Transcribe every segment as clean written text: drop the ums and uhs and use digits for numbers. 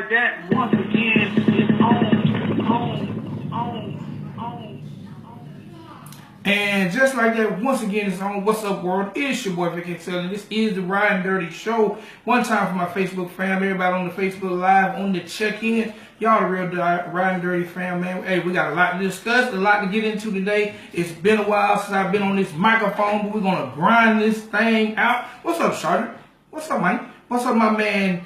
like that once again is on. And just like that, once again, it's on What's Up World. It's your boy Vic XL, and this is the Ridin Durty Show. One time for my Facebook fam, everybody on the Facebook Live, on the check-in. Y'all the real Ridin Durty fam, man. Hey, we got a lot to discuss, a lot to get into today. It's been a while since I've been on this microphone, but we're going to grind this thing out. What's up, Charlotte? What's up, Mike? What's up, my man,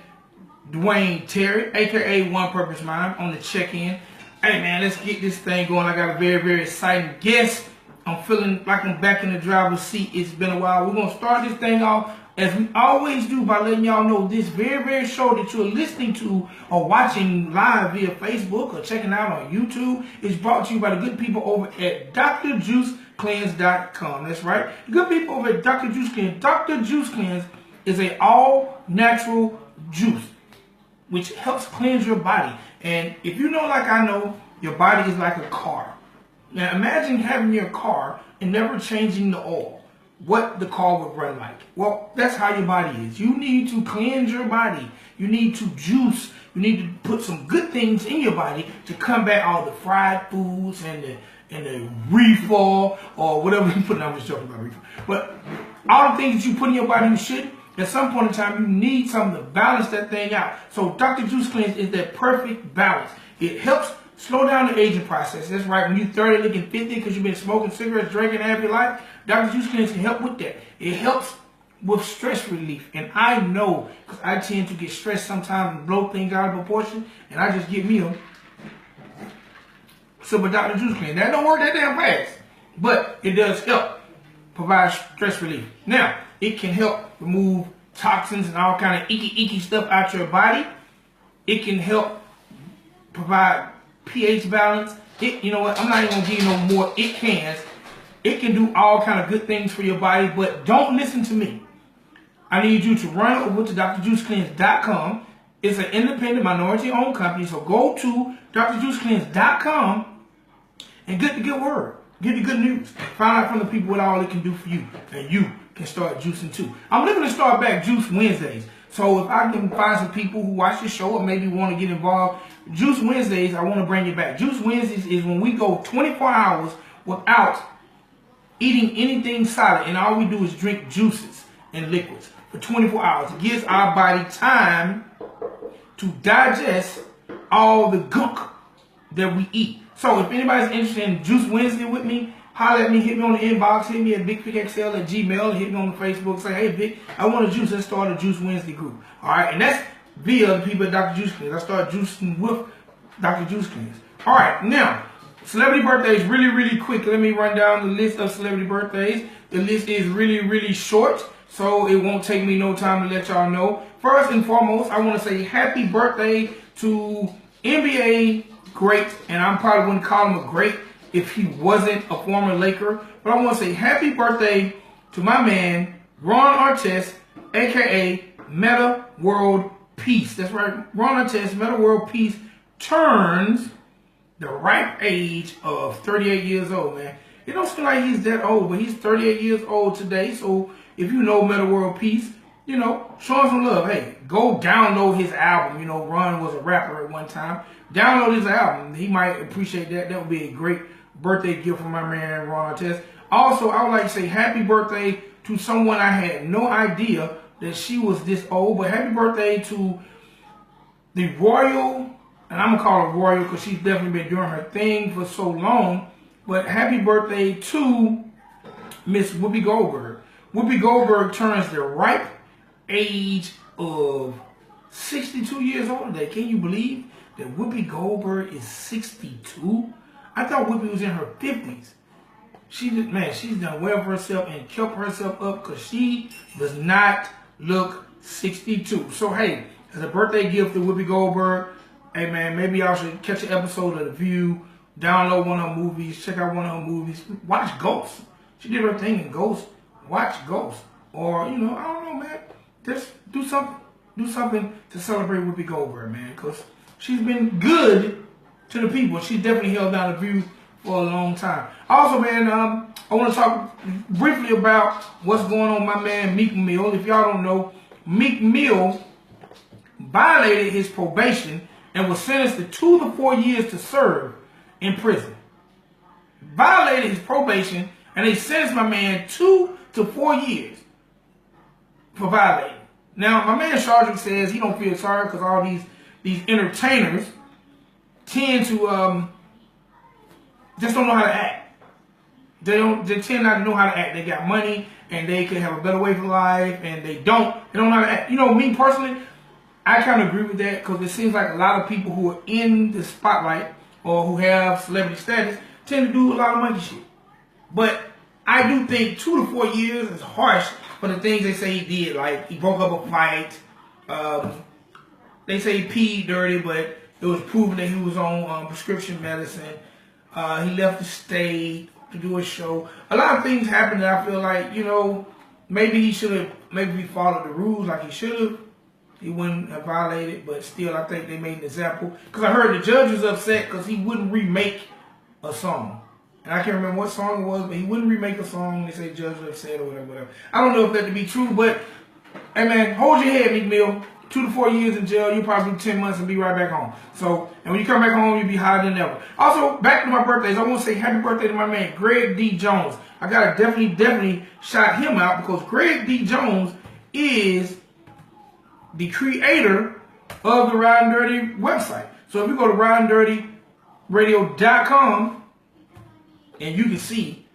Dwayne Terry, a.k.a. One Purpose Mind, on the check-in. Hey, man, let's get this thing going. I got a very, very exciting guest. I'm feeling like I'm back in the driver's seat. It's been a while. We're going to start this thing off as we always do by letting y'all know this very, very show that you're listening to or watching live via Facebook or checking out on YouTube is brought to you by the good people over at drjuicecleanse.com. That's right. The good people over at Dr. Juice Cleanse. Dr. Juice Cleanse is an all-natural juice which helps cleanse your body. And if you know like I know, your body is like a car. Now imagine having your car and never changing the oil. What the car would run like. Well, that's how your body is. You need to cleanse your body. You need to juice. You need to put some good things in your body to combat all the fried foods and the reefer or whatever you put. I'm just joking about reefer. But all the things that you put in your body, you should. At some point in time, you need something to balance that thing out. So Dr. Juice Cleanse is that perfect balance. It helps slow down the aging process. That's right. When you're 30, looking 50 because you've been smoking cigarettes, drinking half your life, Dr. Juice Cleanse can help with that. It helps with stress relief. And I know because I tend to get stressed sometimes and blow things out of proportion. And I just get me a sip of Dr. Juice Cleanse. That don't work that damn fast. But it does help provide stress relief. Now, it can help remove toxins and all kind of icky stuff out your body. It can help provide pH balance. You know what? I'm not even gonna give you no more it cans. It can do all kind of good things for your body, but don't listen to me. I need you to run over to drjuicecleanse.com. It's an independent minority-owned company, so go to drjuicecleanse.com and get the good word. Get the good news. Find out from the people what all it can do for you, and you can start juicing too. I'm looking to start back Juice Wednesdays. So if I can find some people who watch the show or maybe want to get involved, Juice Wednesdays, I want to bring it back. Juice Wednesdays is when we go 24 hours without eating anything solid, and all we do is drink juices and liquids for 24 hours. It gives our body time to digest all the gunk that we eat. So if anybody's interested in Juice Wednesday with me, holler at me, hit me on the inbox, hit me at Vic XL at Gmail, hit me on the Facebook, say, hey Vic, I want to juice. Let's start a Juice Wednesday group. Alright, and that's via the people at Dr. Juice Cleanse. I start juicing with Dr. Juice Cleanse. Alright, now, celebrity birthdays, really quick. Let me run down the list of celebrity birthdays. The list is really short, so it won't take me no time to let y'all know. First and foremost, I want to say happy birthday to NBA great, and I probably wouldn't call him a great if he wasn't a former Laker, but I want to say happy birthday to my man, Ron Artest, a.k.a. Meta World Peace. That's right, Ron Artest, Meta World Peace, turns the ripe age of 38 years old, man. It don't seem like he's that old, but he's 38 years old today, so if you know Meta World Peace, you know, show him some love. Hey, go download his album. You know, Ron was a rapper at one time. Download his album. He might appreciate that. That would be a great birthday gift from my man, Ron Artest. Also, I would like to say happy birthday to someone I had no idea that she was this old, but happy birthday to the Royal, and I'm going to call her Royal because she's definitely been doing her thing for so long, but happy birthday to Miss Whoopi Goldberg. Whoopi Goldberg turns the ripe age of 62 years old today. Can you believe that Whoopi Goldberg is 62? I thought Whoopi was in her 50s. She's done well for herself and kept herself up because she does not look 62. So, hey, as a birthday gift to Whoopi Goldberg, hey, man, maybe y'all should catch an episode of The View, download one of her movies, check out one of her movies, watch Ghost. She did her thing in Ghost. Watch Ghost. Or, you know, I don't know, man. Just do something to celebrate Whoopi Goldberg, man, because she's been good to the people. She definitely held down The View for a long time. Also, man, I want to talk briefly about what's going on with my man Meek Mill. If y'all don't know, Meek Mill violated his probation and was sentenced to 2 to 4 years to serve in prison. Violated his probation and they sentenced my man 2 to 4 years for violating. Now, my man Shardrick says he don't feel sorry because all these entertainers tend to just don't know how to act. They tend not to know how to act. They got money and they can have a better way for life, and they don't know how to act. You know, me personally, I kind of agree with that because it seems like a lot of people who are in the spotlight or who have celebrity status tend to do a lot of monkey shit. But I do think 2 to 4 years is harsh for the things they say he did. Like, he broke up a fight. They say he peed dirty, but it was proven that he was on prescription medicine. He left the state to do a show. A lot of things happened that I feel like, you know, maybe he should have, maybe he followed the rules like he should have. He wouldn't have violated, but still I think they made an example. Because I heard the judge was upset because he wouldn't remake a song. And I can't remember what song it was, but he wouldn't remake a song. They say judge was upset or whatever. I don't know if that to be true, but hey man, hold your head, Meek Mill. 2 to 4 years in jail, you'll probably do 10 months and be right back home. So, and when you come back home, you'll be higher than ever. Also, back to my birthdays, I want to say happy birthday to my man, Greg D. Jones. I got to definitely shout him out because Greg D. Jones is the creator of the Ridin Durty website. So if you go to ridindurtyradio.com, and you can see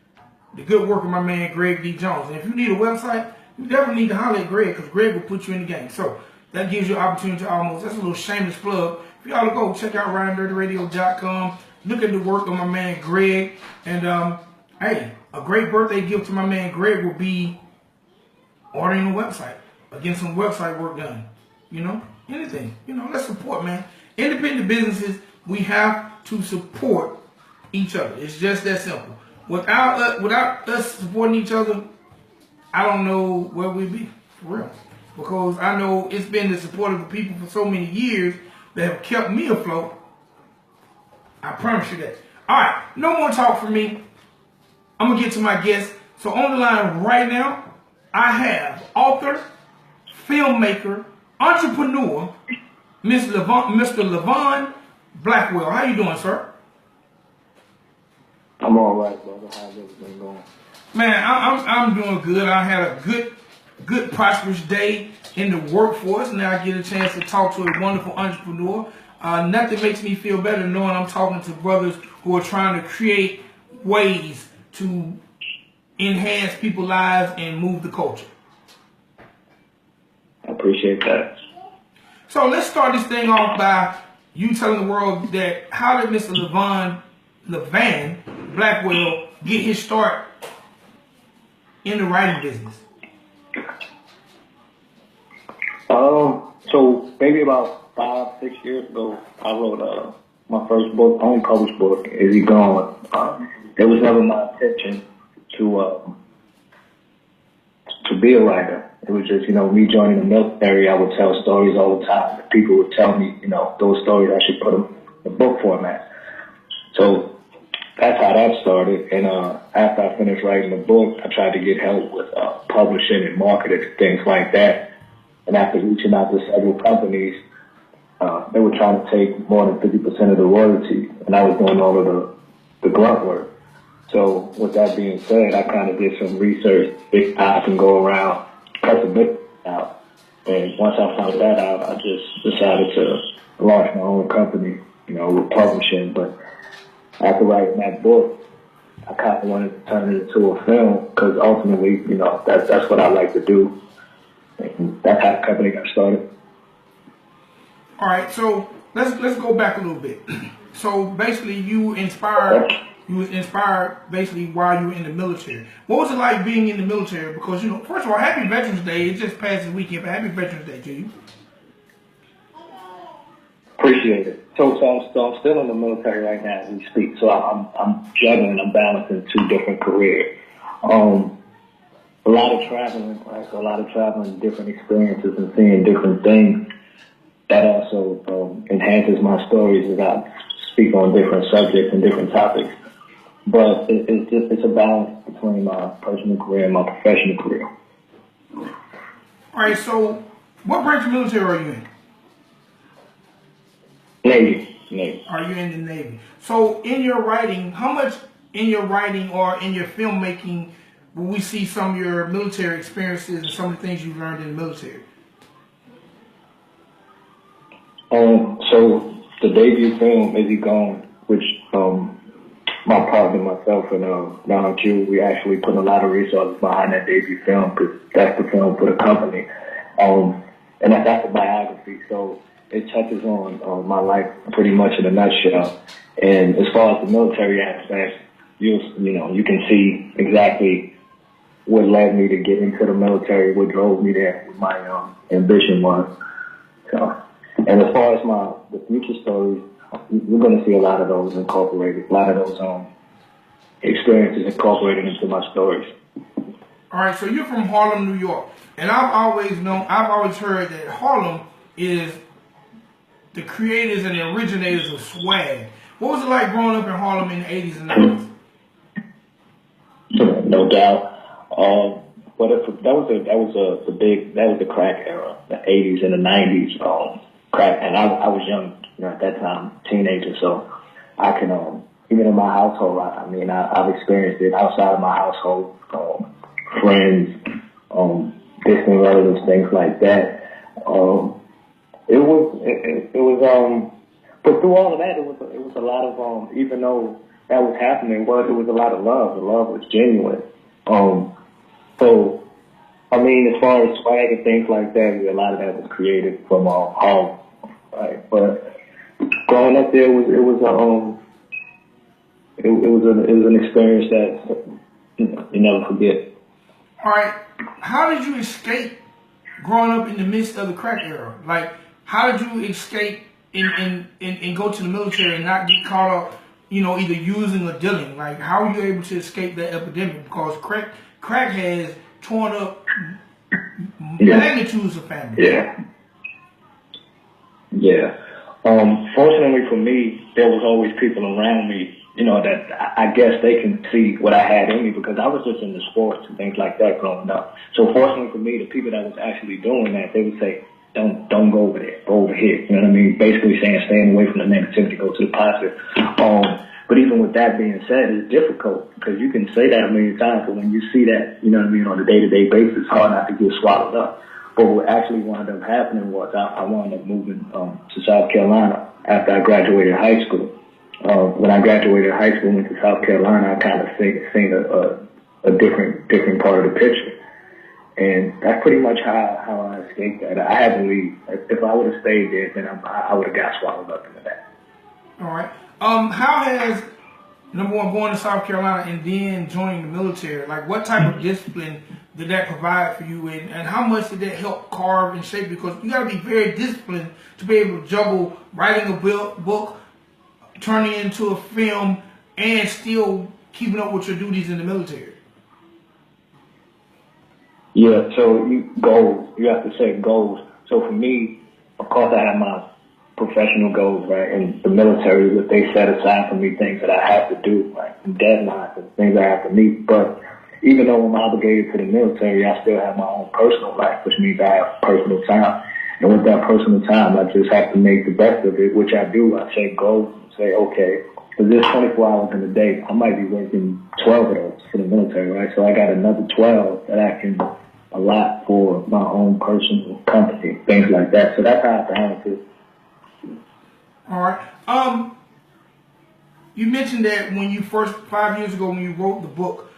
the good work of my man, Greg D. Jones. And if you need a website, you definitely need to holler at Greg because Greg will put you in the game. So, that gives you an opportunity to that's a little shameless plug. If y'all to go check out ridindurtyradio.com, look at the work of my man Greg, and hey, a great birthday gift to my man Greg will be ordering a website, getting some website work done. You know, anything. You know, let's support, man. Independent businesses, we have to support each other. It's just that simple. Without us supporting each other, I don't know where we'd be, for real. Because I know it's been the support of the people for so many years that have kept me afloat. I promise you that. All right, no more talk from me. I'm going to get to my guest. So on the line right now, I have author, filmmaker, entrepreneur, Mr. Levan Blackwell. How you doing, sir? I'm all right, brother. How's everything going? Man, I'm doing good. I had a good prosperous day in the workforce. Now I get a chance to talk to a wonderful entrepreneur. Nothing makes me feel better than knowing I'm talking to brothers who are trying to create ways to enhance people's lives and move the culture. I appreciate that. So let's start this thing off by you telling the world that how did Mr. Levan Blackwell get his start in the writing business? So maybe about 5-6 years ago, I wrote my first book, unpublished book, Is He Gone? It was never my intention to be a writer. It was just, me joining the military, I would tell stories all the time. People would tell me, those stories, I should put them in book format. So that's how that started. And after I finished writing the book, I tried to get help with publishing and marketing and things like that. And after reaching out to several companies, they were trying to take more than 50% of the royalty, and I was doing all of the grunt work. So with that being said, I kind of did some research if I can go around, cut the business out. And once I found that out, I just decided to launch my own company, with publishing. But after writing that book, I kind of wanted to turn it into a film because ultimately, that's what I like to do. And that's how the company got started. All right, so let's go back a little bit. So basically, you was inspired basically while you were in the military. What was it like being in the military? Because first of all, happy Veterans Day. It just passed this weekend, but happy Veterans Day to you. Appreciate it. So I'm still in the military right now as we speak. So I'm juggling, I'm balancing 2 different careers. A lot of traveling, right? So a lot of traveling, different experiences and seeing different things. That also enhances my stories as I speak on different subjects and different topics. But it's a balance between my personal career and my professional career. All right, so what branch of military are you in? Navy. Are you in the Navy? So in your writing, how much in your writing or in your filmmaking will we see some of your military experiences and some of the things you've learned in the military? So the debut film, Is He Gone, which my partner, myself, and Don Q, we actually put a lot of resources behind that debut film because that's the film for the company. And that's a biography, so it touches on my life pretty much in a nutshell. And as far as the military aspect, you can see exactly what led me to get into the military, what drove me there, what my ambition was. So, and as far as the future stories, you're going to see a lot of those incorporated, a lot of those experiences incorporated into my stories. All right, so you're from Harlem, New York, and I've always heard that Harlem is the creators and the originators of swag. What was it like growing up in Harlem in the 80s and 90s? No doubt. But that was the crack era, the 80s and the 90s. Crack, and I was young, at that time, teenager. So I can, even in my household, I've experienced it outside of my household, friends, distant relatives, things like that. But through all of that, it was a lot of, even though that was happening, it was a lot of love. The love was genuine. So, as far as swag and things like that, a lot of that was created from home, right? But growing up there, it was an experience that you never forget. All right, how did you escape growing up in the midst of the crack era? Like, how did you escape and go to the military and not get caught up, either using or dealing? Like, how were you able to escape that epidemic? Because crack has torn up magnitudes of families. Yeah. Fortunately for me, there was always people around me, that I guess they can see what I had in me because I was just into sports and things like that growing up. So fortunately for me, the people that was actually doing that, they would say, don't go over there, go over here. You know what I mean? Basically saying, staying away from the negativity, go to the positive. But even with that being said, it's difficult because you can say that a million times, but when you see that, on a day-to-day basis, it's hard not to get swallowed up. But what actually wound up happening was I wound up moving to South Carolina after I graduated high school. When I graduated high school, went to South Carolina, I kind of seen a different part of the picture. And that's pretty much how I escaped that. I had to leave. If I would have stayed there, then I would have got swallowed up into that. All right. How has, number one, going to South Carolina and then joining the military, like what type of discipline did that provide for you, and how much did that help carve and shape? Because you got to be very disciplined to be able to juggle writing a book, turning it into a film, and still keeping up with your duties in the military. Yeah, so you have to set goals. So for me, of course, I have my professional goals, right? And the military, what they set aside for me, things that I have to do, right? And deadlines and things I have to meet. But even though I'm obligated to the military, I still have my own personal life, which means I have personal time. And with that personal time, I just have to make the best of it, which I do. I set goals and say, okay, because there's 24 hours in a day. I might be working 12 of those for the military, right? So I got another 12 that I can allot for my own personal company, things like that. So that's how I balance it. All right. You mentioned that when you 5 years ago, when you wrote the book,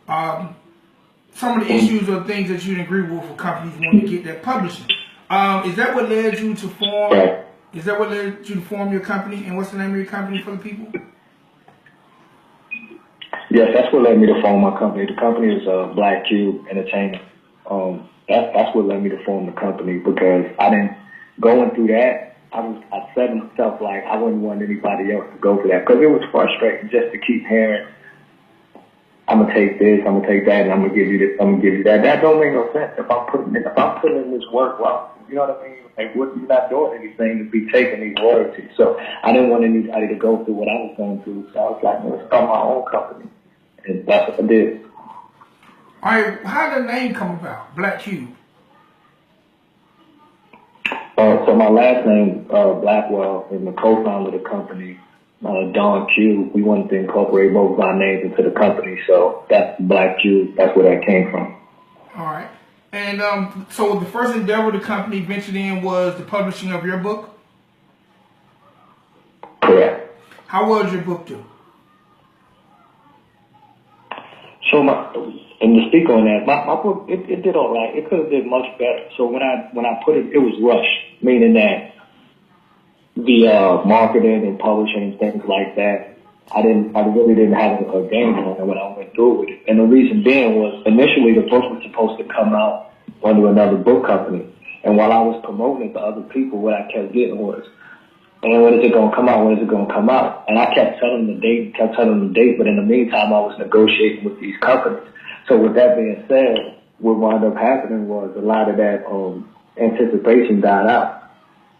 some of the issues or things that you didn't agree with for companies wanting to get that publishing. Is that what led you to form? Right. Is that what led you to form your company? And what's the name of your company for the people? Yes, that's what led me to form my company. The company is Black Cube Entertainment. That's what led me to form the company because going through that. I said to myself, like, I wouldn't want anybody else to go through that because it was frustrating just to keep hearing, I'm going to take this, I'm going to take that, and I'm going to give you this, I'm going to give you that. That don't make no sense. If I'm putting in this work, well, you know what I mean? Like, you're not doing anything to be taking these royalties. So I didn't want anybody to go through what I was going through. So I was like, let's start my own company. And that's what I did. All right, how did the name come about, Black Cube? So my last name, Blackwell, and the co-founder of the company, Don Q, we wanted to incorporate both of our names into the company, so that's Black Q. That's where that came from. All right. And so the first endeavor the company ventured in was the publishing of your book? Correct. How well did your book do? So and to speak on that, my book, it did all right. It could have did much better. So when I put it was rushed, meaning that the marketing and publishing and things like that, I really didn't have a game on it when I went through with it. And the reason being was initially the book was supposed to come out under another book company. And while I was promoting it to other people, what I kept getting was, and when is it going to come out? When is it going to come out? And I kept telling them the date, but in the meantime, I was negotiating with these companies. So with that being said, what wound up happening was a lot of that anticipation died out.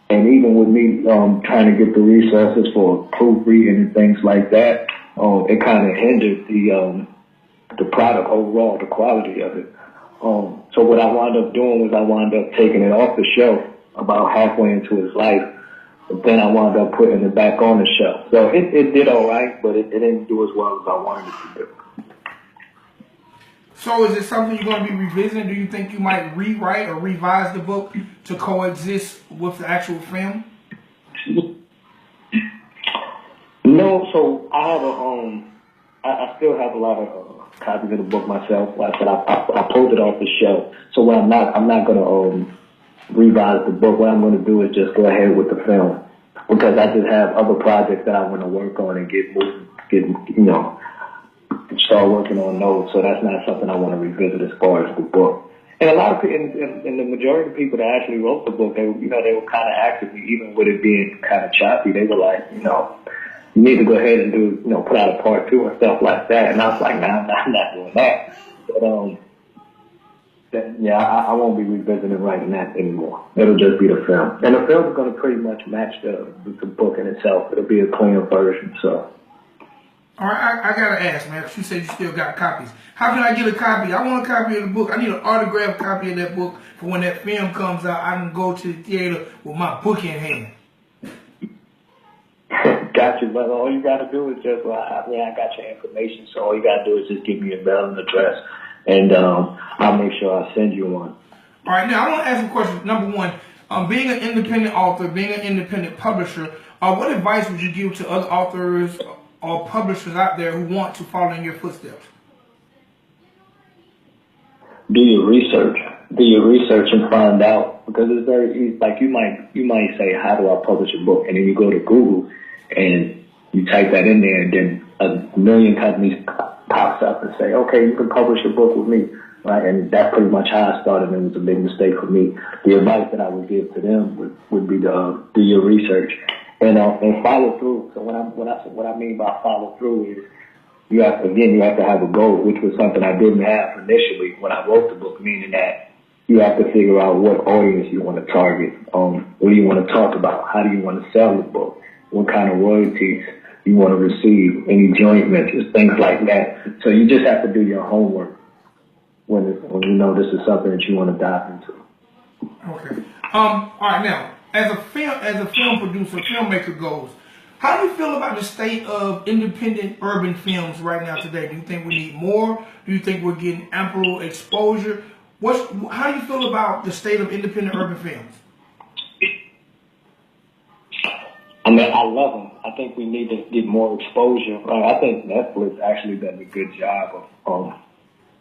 And even with me trying to get the resources for proofreading and things like that, it kind of hindered the product overall, the quality of it. So what I wound up doing was I wound up taking it off the shelf about halfway into its life. But then I wound up putting it back on the shelf. So it did all right, but it didn't do as well as I wanted it to do. So is it something you're going to be revisiting? Do you think you might rewrite or revise the book to coexist with the actual film? No, so I have I still have a lot of copies of the book myself. Like I said, I pulled it off the shelf. So what I'm not going to revise the book. What I'm going to do is just go ahead with the film, because I just have other projects that I want to work on and start working on those. So that's not something I want to revisit as far as the book. And a lot of people, and the majority of people that actually wrote the book, they were kind of active, even with it being kind of choppy. They were like, you need to go ahead and do, put out a part 2 and stuff like that. And I was like, nah, I'm not doing that. But I won't be revisiting writing that anymore. It'll just be the film, and the film is going to pretty much match the book in itself. It'll be a cleaner version. So. All right, I gotta ask, man, because you said you still got copies. How can I get a copy? I want a copy of the book. I need an autographed copy of that book for when that film comes out. I can go to the theater with my book in hand. Got you, brother. All you gotta do is just, I got your information, so all you gotta do is just give me your mailing address, and I'll make sure I send you one. All right, now I want to ask some questions. Number one, being an independent author, being an independent publisher, what advice would you give to other authors or publishers out there who want to follow in your footsteps? Do your research. Do your research and find out, because it's very easy. Like you might say, how do I publish a book? And then you go to Google and you type that in there, and then a million companies pops up and say, okay, you can publish a book with me. Right? And that's pretty much how I started, and it was a big mistake for me. The advice that I would give to them would be to do your research and follow through. So what I mean by follow through is you have to have a goal, which was something I didn't have initially when I wrote the book, meaning that you have to figure out what audience you want to target, what do you want to talk about, how do you want to sell the book, what kind of royalties you want to receive, any joint ventures, things like that. So you just have to do your homework when you know this is something that you want to dive into. Okay. All right. Now, as a film producer, filmmaker goes, how do you feel about the state of independent urban films right now today? Do you think we need more? Do you think we're getting ample exposure? How do you feel about the state of independent urban films? I mean, I love them. I think we need to get more exposure. I think Netflix actually does a good job of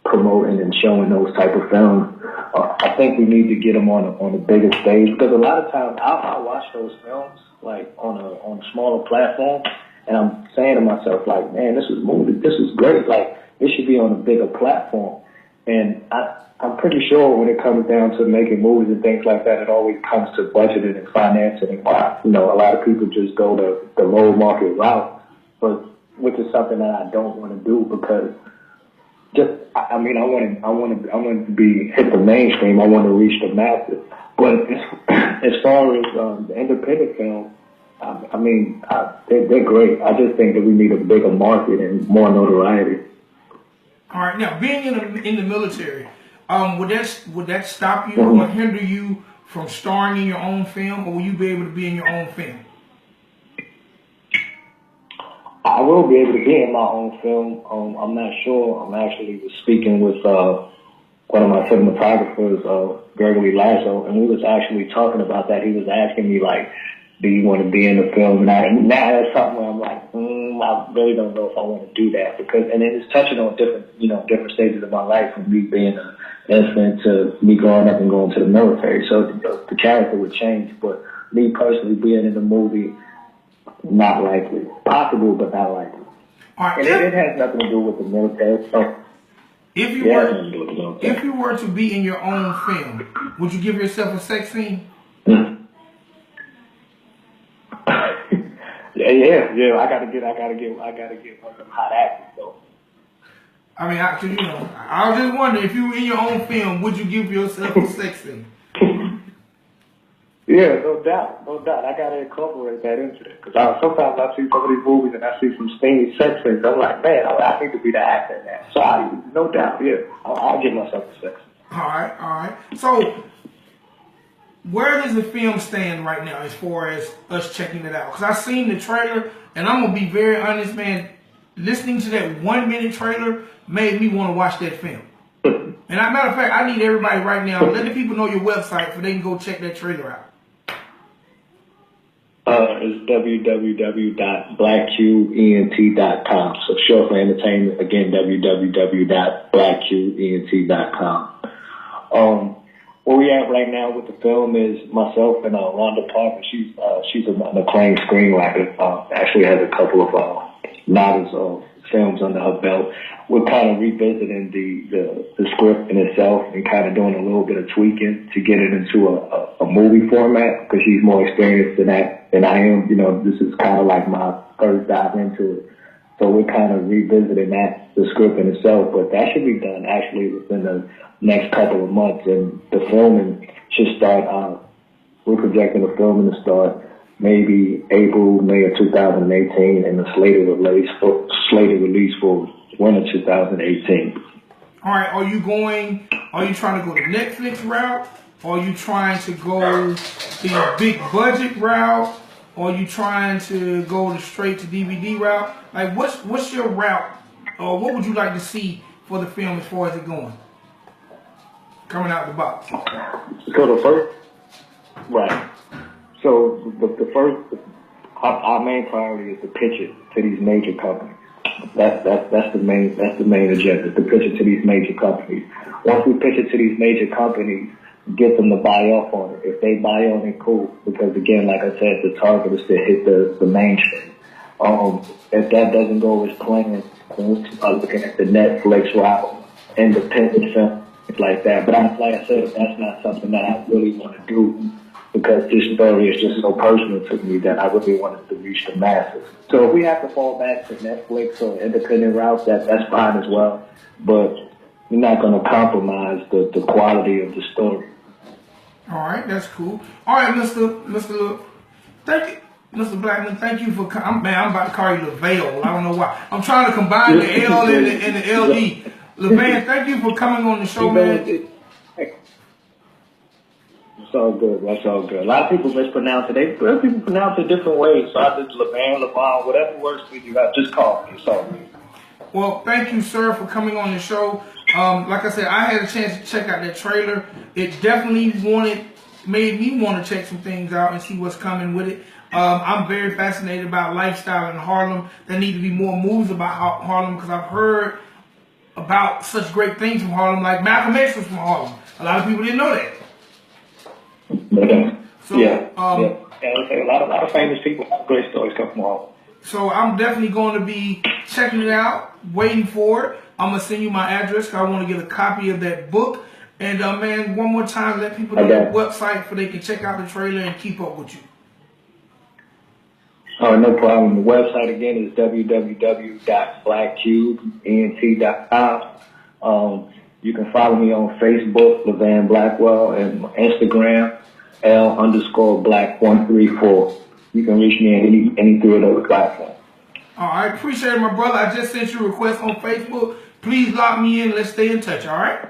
promoting and showing those type of films. I think we need to get them on a bigger stage, because a lot of times I watch those films like on a smaller platform, and I'm saying to myself like, man, this is great. Like, this should be on a bigger platform. And I'm pretty sure when it comes down to making movies and things like that, it always comes to budgeting and financing. And a lot of people just go the low market route, which is something that I don't want to do, because I want to be hit the mainstream. I want to reach the masses. But as far as the independent film, they're great. I just think that we need a bigger market and more notoriety. All right. Now, being in the military, would that stop you or hinder you from starring in your own film, or will you be able to be in your own film? I will be able to be in my own film. I'm not sure. I'm actually was speaking with one of my cinematographers, Gregory Lasso, and we was actually talking about that. He was asking me, like, do you want to be in the film? And now that's something where I'm like, I really don't know if I want to do that, because, and it's touching on different stages of my life, from me being an infant to me growing up and going to the military. So the character would change, but me personally being in the movie, not likely. Possible, but not likely. All right, and it has nothing to do with the military. So if you were to be in your own film, would you give yourself a sex scene? Yeah. I gotta get some hot acting though. I mean, I was just wondering, if you were in your own film, would you give yourself a sex scene? Yeah, no doubt. I gotta incorporate that into it, because sometimes I see some of these movies and I see some steamy sex scenes. I'm like, man, I need to be the actor in that. So no doubt, yeah, I'll give myself a sex scene. All right. So, where does the film stand right now as far as us checking it out? Because I've seen the trailer, and I'm gonna be very honest, man. Listening to that 1 minute trailer made me want to watch that film. And as a matter of fact, I need everybody right now, let the people know your website so they can go check that trailer out. It's www.blackqent.com. So short for entertainment, again, www.blackqent.com. Where we at right now with the film is myself and Rhonda Parker. She's an acclaimed screenwriter. Actually has a couple of novels, films under her belt. We're kind of revisiting the script in itself and kind of doing a little bit of tweaking to get it into a movie format, because she's more experienced in that than I am. This is kind of like my first dive into it. So we're kind of revisiting the script in itself, but that should be done actually within the next couple of months, and the filming should start. We're projecting the filming to start maybe April, May of 2018, and the slated release for winter 2018. All right, are you trying to go the Netflix route? Or are you trying to go the big budget route? Or are you trying to go the straight to DVD route? Like, what's your route? Or what would you like to see for the film as far as it going? Coming out the box. So the first, right. So the first, our main priority is to pitch it to these major companies. That's the main agenda, to pitch it to these major companies. Once we pitch it to these major companies, get them to buy off on it. If they buy on it, cool. Because again, like I said, the target is to hit the mainstream. If that doesn't go as planned, we'll start looking at the Netflix route, independent film, like that. But like I said, that's not something that I really want to do, because this story is just so personal to me that I really wanted to reach the masses. So if we have to fall back to Netflix or independent routes, that's fine as well. But we're not going to compromise the quality of the story. All right, that's cool. All right, Mr. Thank you, Mr. Blackman. Thank you for coming. Man, I'm about to call you LaVale. I don't know why. I'm trying to combine the L and the LE. Levan, thank you for coming on the show, man. It's all good. That's all good. A lot of people mispronounce it. People pronounce it different ways. So I just Levan, whatever works for you. Just call me. It's all good. Well, thank you, sir, for coming on the show. Like I said, I had a chance to check out that trailer. It definitely made me want to check some things out and see what's coming with it. I'm very fascinated about lifestyle in Harlem. There need to be more movies about Harlem, because I've heard about such great things from Harlem, like Malcolm X was from Harlem. A lot of people didn't know that. So, a lot of famous people have great stories come from Harlem. So I'm definitely going to be checking it out, waiting for it. I'm going to send you my address, because I want to get a copy of that book. And, man, one more time, let people know your website so they can check out the trailer and keep up with you. Oh, no problem. The website, again, is www.blackqent.com. You can follow me on Facebook, Levan Blackwell, and Instagram, L_Black134. You can reach me in any three of those platforms. All right, appreciate it, my brother. I just sent you a request on Facebook. Please lock me in. Let's stay in touch, all right?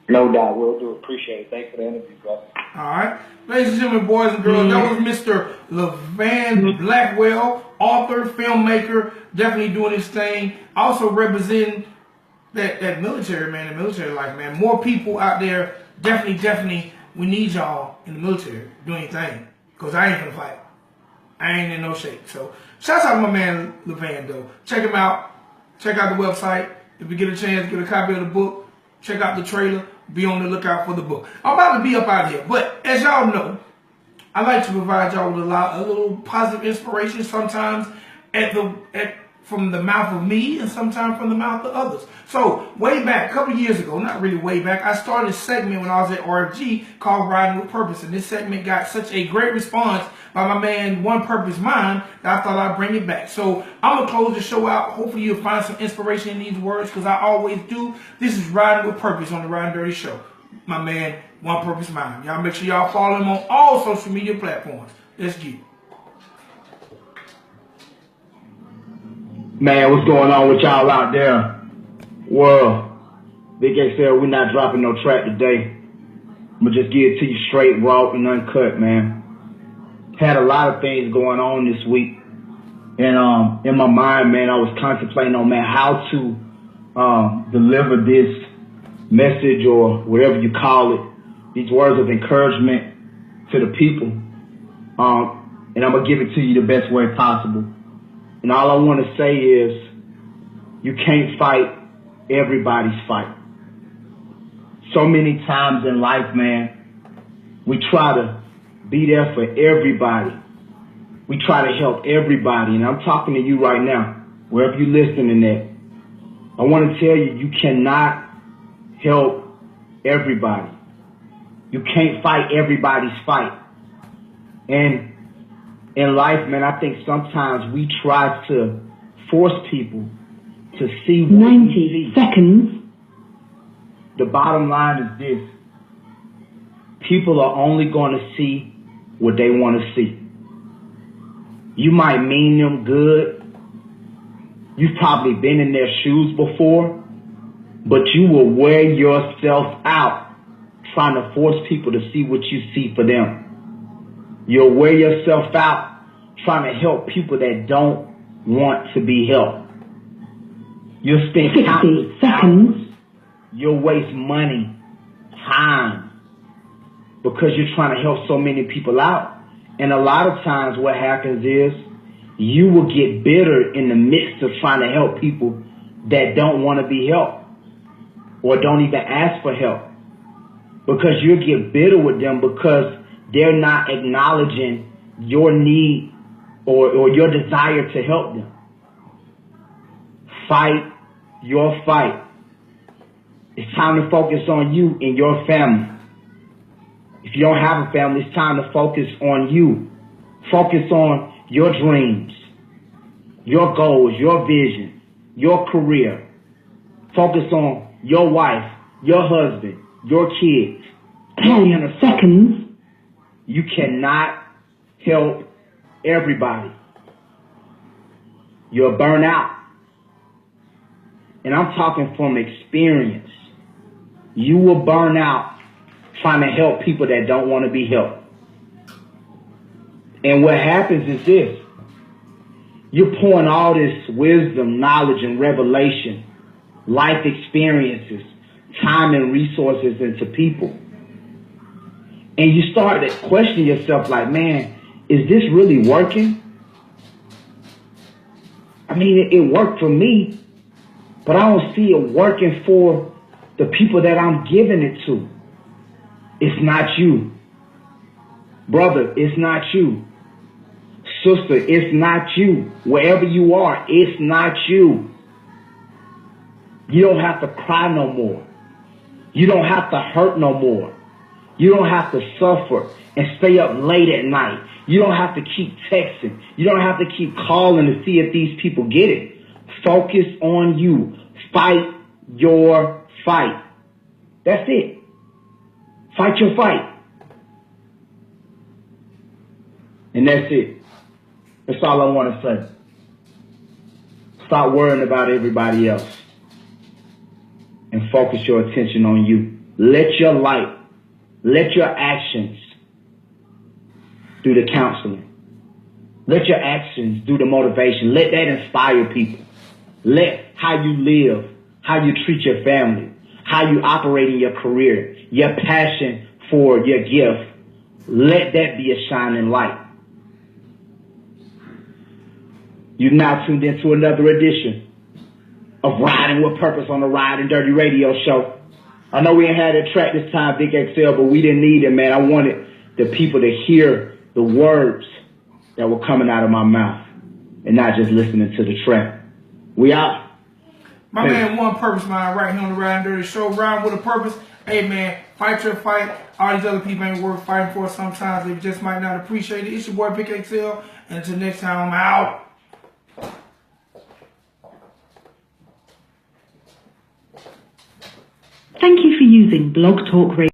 No doubt, will do. Appreciate it. Thanks for the interview, brother. All right. Ladies and gentlemen, boys and girls, that was Mr. Levan Blackwell, author, filmmaker, definitely doing his thing. Also representing that military, man, the military life, man. More people out there, definitely, we need y'all in the military doing your thing. Because I ain't gonna fight. I ain't in no shape. So, shouts out to my man, Levan, though. Check him out. Check out the website. If you get a chance, get a copy of the book. Check out the trailer. Be on the lookout for the book. I'm about to be up out of here. But, as y'all know, I like to provide y'all with a little positive inspiration sometimes from the mouth of me and sometimes from the mouth of others. So, way back, a couple of years ago, not really way back, I started a segment when I was at RFG called Riding with Purpose. And this segment got such a great response by my man, One Purpose Mind, that I thought I'd bring it back. So, I'm going to close the show out. Hopefully, you'll find some inspiration in these words, because I always do. This is Riding with Purpose on the Ridin Durty Show. My man, One Purpose Mind. Y'all make sure y'all follow him on all social media platforms. Let's get it. Man, what's going on with y'all out there? Well, Vic XL, we're not dropping no track today. I'm gonna just give it to you straight, raw, and uncut, man. Had a lot of things going on this week. And in my mind, man, I was contemplating on, man, how to deliver this message, or whatever you call it, these words of encouragement to the people. And I'm gonna give it to you the best way possible. And all I want to say is, you can't fight everybody's fight. So many times in life, man, we try to be there for everybody. We try to help everybody. And I'm talking to you right now, wherever you're listening at. I want to tell you, you cannot help everybody. You can't fight everybody's fight. And in life, man, I think sometimes we try to force people to see what 90 seconds. The bottom line is this. People are only going to see what they want to see. You might mean them good. You've probably been in their shoes before, but you will wear yourself out trying to force people to see what you see for them. You'll wear yourself out trying to help people that don't want to be helped. You'll spend 60 seconds. You'll waste money, time, because you're trying to help so many people out. And a lot of times what happens is you will get bitter in the midst of trying to help people that don't want to be helped or don't even ask for help, because you'll get bitter with them because they're not acknowledging your need or your desire to help them. Fight your fight. It's time to focus on you and your family. If you don't have a family, it's time to focus on you. Focus on your dreams, your goals, your vision, your career. Focus on your wife, your husband, your kids. 10 seconds. You cannot help everybody. You'll burn out. And I'm talking from experience. You will burn out trying to help people that don't want to be helped. And what happens is this. You're pouring all this wisdom, knowledge, and revelation, life experiences, time and resources into people. And you start to question yourself like, man, is this really working? I mean, it worked for me, but I don't see it working for the people that I'm giving it to. It's not you. Brother, it's not you. Sister, it's not you. Wherever you are, it's not you. You don't have to cry no more. You don't have to hurt no more. You don't have to suffer and stay up late at night. You don't have to keep texting. You don't have to keep calling to see if these people get it. Focus on you. Fight your fight. That's it. Fight your fight. And that's it. That's all I want to say. Stop worrying about everybody else and focus your attention on you. Let your light, let your actions do the counseling. Let your actions do the motivation. Let that inspire people. Let how you live, how you treat your family, how you operate in your career, your passion for your gift, let that be a shining light. You've now tuned into another edition of Riding with Purpose on the Ridin Durty radio show. I know we ain't had a track this time, Vic XL, but we didn't need it, man. I wanted the people to hear the words that were coming out of my mouth and not just listening to the track. We out. My man, One Purpose, man, right here on the Ridin Durty show. Ride with a purpose. Hey, man, fight your fight. All these other people ain't worth fighting for sometimes. They just might not appreciate it. It's your boy, Vic XL. And until next time, I'm out. Thank you for using Blogtalk Radio.